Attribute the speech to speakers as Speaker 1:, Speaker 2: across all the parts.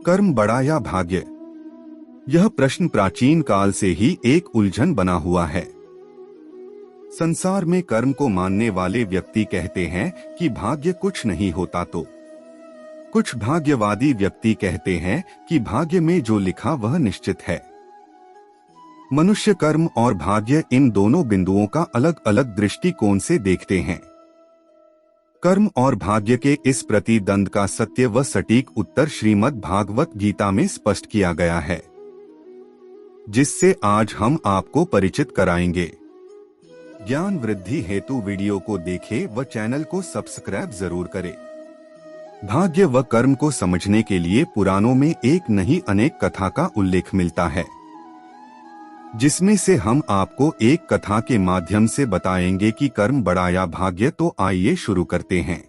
Speaker 1: कर्म बड़ा या भाग्य? यह प्रश्न प्राचीन काल से ही एक उलझन बना हुआ है। संसार में कर्म को मानने वाले व्यक्ति कहते हैं कि भाग्य कुछ नहीं होता, तो कुछ भाग्यवादी व्यक्ति कहते हैं कि भाग्य में जो लिखा वह निश्चित है। मनुष्य कर्म और भाग्य इन दोनों बिंदुओं का अलग अलग दृष्टिकोण से देखते हैं। कर्म और भाग्य के इस प्रतिद्वंद का सत्य व सटीक उत्तर श्रीमद् भागवत गीता में स्पष्ट किया गया है, जिससे आज हम आपको परिचित कराएंगे। ज्ञान वृद्धि हेतु वीडियो को देखें व चैनल को सब्सक्राइब जरूर करें। भाग्य व कर्म को समझने के लिए पुराणों में एक नहीं अनेक कथा का उल्लेख मिलता है, जिसमें से हम आपको एक कथा के माध्यम से बताएंगे कि कर्म बड़ा या भाग्य। तो आइए शुरू करते हैं।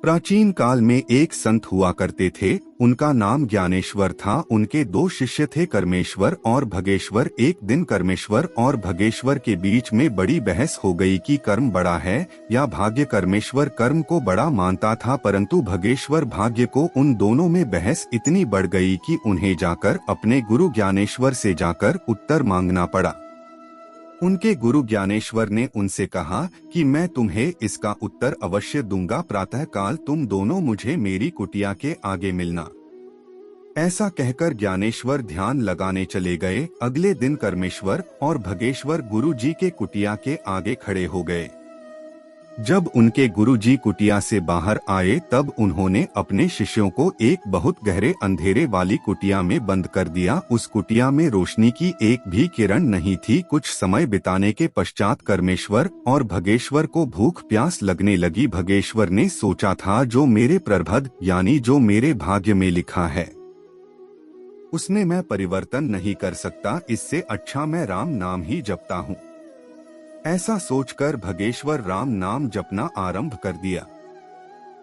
Speaker 1: प्राचीन काल में एक संत हुआ करते थे, उनका नाम ज्ञानेश्वर था। उनके दो शिष्य थे, कर्मेश्वर और भगेश्वर। एक दिन कर्मेश्वर और भगेश्वर के बीच में बड़ी बहस हो गई कि कर्म बड़ा है या भाग्य। कर्मेश्वर कर्म को बड़ा मानता था, परंतु भगेश्वर भाग्य को। उन दोनों में बहस इतनी बढ़ गई कि उन्हें जाकर अपने गुरु ज्ञानेश्वर से जाकर उत्तर मांगना पड़ा। उनके गुरु ज्ञानेश्वर ने उनसे कहा कि मैं तुम्हें इसका उत्तर अवश्य दूंगा, प्रातः काल तुम दोनों मुझे मेरी कुटिया के आगे मिलना। ऐसा कहकर ज्ञानेश्वर ध्यान लगाने चले गए। अगले दिन कर्मेश्वर और भगेश्वर गुरु जी के कुटिया के आगे खड़े हो गए। जब उनके गुरु जी कुटिया से बाहर आए तब उन्होंने अपने शिष्यों को एक बहुत गहरे अंधेरे वाली कुटिया में बंद कर दिया। उस कुटिया में रोशनी की एक भी किरण नहीं थी। कुछ समय बिताने के पश्चात कर्मेश्वर और भगेश्वर को भूख प्यास लगने लगी। भगेश्वर ने सोचा था, जो मेरे प्रबंध यानी जो मेरे भाग्य में लिखा है उसमें मैं परिवर्तन नहीं कर सकता, इससे अच्छा मैं राम नाम ही जपता हूँ। ऐसा सोचकर भगेश्वर राम नाम जपना आरंभ कर दिया,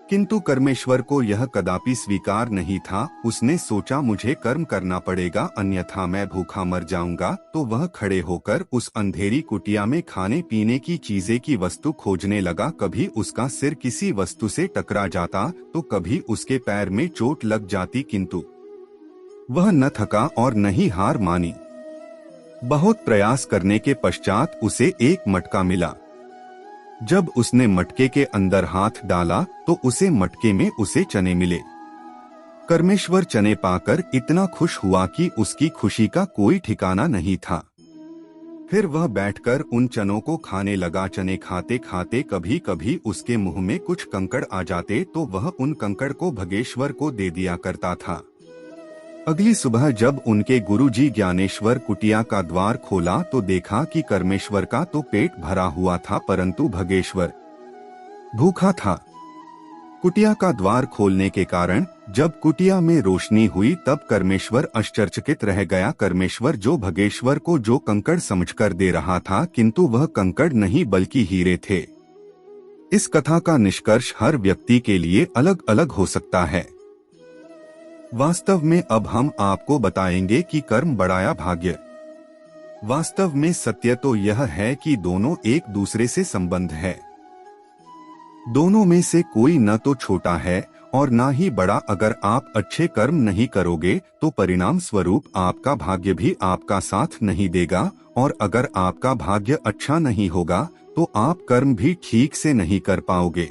Speaker 1: किंतु कर्मेश्वर को यह कदापि स्वीकार नहीं था। उसने सोचा, मुझे कर्म करना पड़ेगा, अन्यथा मैं भूखा मर जाऊंगा। तो वह खड़े होकर उस अंधेरी कुटिया में खाने पीने की चीजें की वस्तु खोजने लगा। कभी उसका सिर किसी वस्तु से टकरा जाता तो कभी उसके पैर में चोट लग जाती, किंतु वह न थका और न ही हार मानी। बहुत प्रयास करने के पश्चात उसे एक मटका मिला। जब उसने मटके के अंदर हाथ डाला तो उसे मटके में उसे चने मिले। कर्मेश्वर चने पाकर इतना खुश हुआ कि उसकी खुशी का कोई ठिकाना नहीं था। फिर वह बैठकर उन चनों को खाने लगा। चने खाते खाते कभी कभी उसके मुंह में कुछ कंकड़ आ जाते तो वह उन कंकड़ को भगेश्वर को दे दिया करता था। अगली सुबह जब उनके गुरुजी ज्ञानेश्वर कुटिया का द्वार खोला तो देखा कि कर्मेश्वर का तो पेट भरा हुआ था, परंतु भगेश्वर भूखा था। कुटिया का द्वार खोलने के कारण जब कुटिया में रोशनी हुई तब कर्मेश्वर आश्चर्यचकित रह गया। कर्मेश्वर जो भगेश्वर को जो कंकड़ समझकर दे रहा था, किंतु वह कंकड़ नहीं बल्कि हीरे थे। इस कथा का निष्कर्ष हर व्यक्ति के लिए अलग अलग हो सकता है। वास्तव में अब हम आपको बताएंगे कि कर्म बड़ा या भाग्य। वास्तव में सत्य तो यह है कि दोनों एक दूसरे से संबंध है। दोनों में से कोई न तो छोटा है और ना ही बड़ा। अगर आप अच्छे कर्म नहीं करोगे तो परिणाम स्वरूप आपका भाग्य भी आपका साथ नहीं देगा, और अगर आपका भाग्य अच्छा नहीं होगा तो आप कर्म भी ठीक से नहीं कर पाओगे।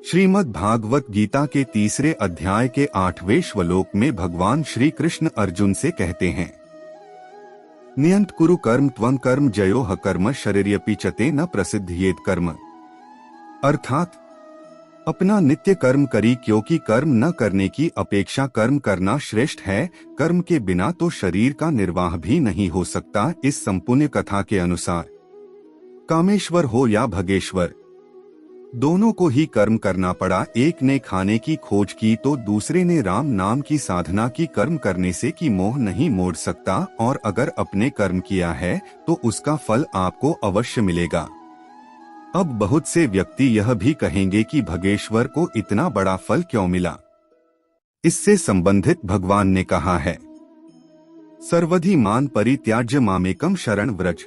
Speaker 1: श्रीमद् भागवत गीता के 3 अध्याय के 8वें श्लोक में भगवान श्री कृष्ण अर्जुन से कहते हैं, नियंत कुरु कर्म त्वं कर्म जयो ह कर्म शरीर्यपि चते न प्रसिद्धयेत कर्म। अर्थात अपना नित्य कर्म करी, क्योंकि कर्म न करने की अपेक्षा कर्म करना श्रेष्ठ है। कर्म के बिना तो शरीर का निर्वाह भी नहीं हो सकता। इस संपूर्ण कथा के अनुसार कामेश्वर हो या भगेश्वर, दोनों को ही कर्म करना पड़ा। एक ने खाने की खोज की तो दूसरे ने राम नाम की साधना की। कर्म करने से कि मोह नहीं मोड़ सकता, और अगर अपने कर्म किया है तो उसका फल आपको अवश्य मिलेगा। अब बहुत से व्यक्ति यह भी कहेंगे कि भगेश्वर को इतना बड़ा फल क्यों मिला। इससे संबंधित भगवान ने कहा है, सर्वधि मान परित्याज्य मामेकम शरण व्रज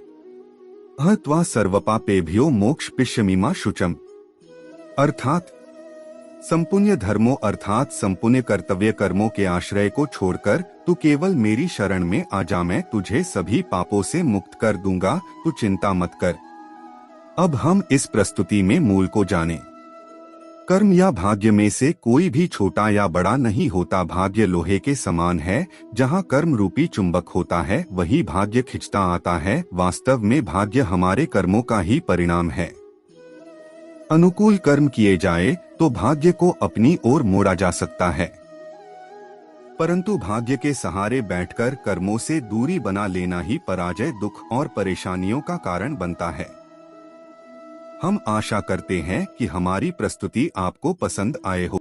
Speaker 1: अहत्वा सर्वपापेभ्यो मोक्ष पिष्यमिमा शुचम। अर्थात संपुण्य धर्मों अर्थात संपुण्य कर्तव्य कर्मों के आश्रय को छोड़कर तू केवल मेरी शरण में आ जा, मैं तुझे सभी पापों से मुक्त कर दूंगा, तू चिंता मत कर। अब हम इस प्रस्तुति में मूल को जानें। कर्म या भाग्य में से कोई भी छोटा या बड़ा नहीं होता। भाग्य लोहे के समान है, जहाँ कर्म रूपी चुंबक होता है वही भाग्य खिंचता आता है। वास्तव में भाग्य हमारे कर्मों का ही परिणाम है। अनुकूल कर्म किए जाए तो भाग्य को अपनी ओर मोड़ा जा सकता है, परंतु भाग्य के सहारे बैठकर कर्मों से दूरी बना लेना ही पराजय, दुख और परेशानियों का कारण बनता है। हम आशा करते हैं कि हमारी प्रस्तुति आपको पसंद आए हो।